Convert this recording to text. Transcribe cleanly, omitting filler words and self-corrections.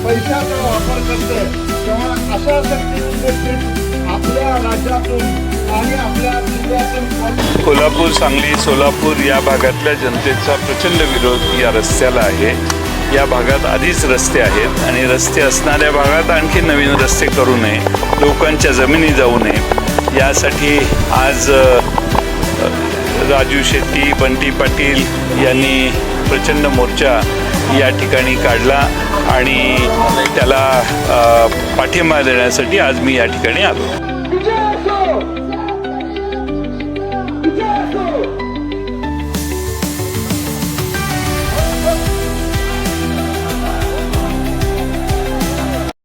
पैशाचा वापर करते तेव्हा अशा शक्ती आपल्या राज्यातून आणि आपल्या जिल्ह्यातून कोल्हापूर, सांगली, सोलापूर या भागातल्या जनतेचा प्रचंड विरोध या रस्त्याला आहे। या भागात आधीच रस्ते आहेत आणि रस्ते असणाऱ्या भागात आणखी नवीन रस्ते करू नये, लोकांच्या जमिनी जाऊ नये यासाठी आज राजू शेट्टी, बंटी पाटील यांनी प्रचंड मोर्चा या ठिकाणी काढला आणि त्याला पाठिंबा देण्यासाठी आज मी या ठिकाणी आलो।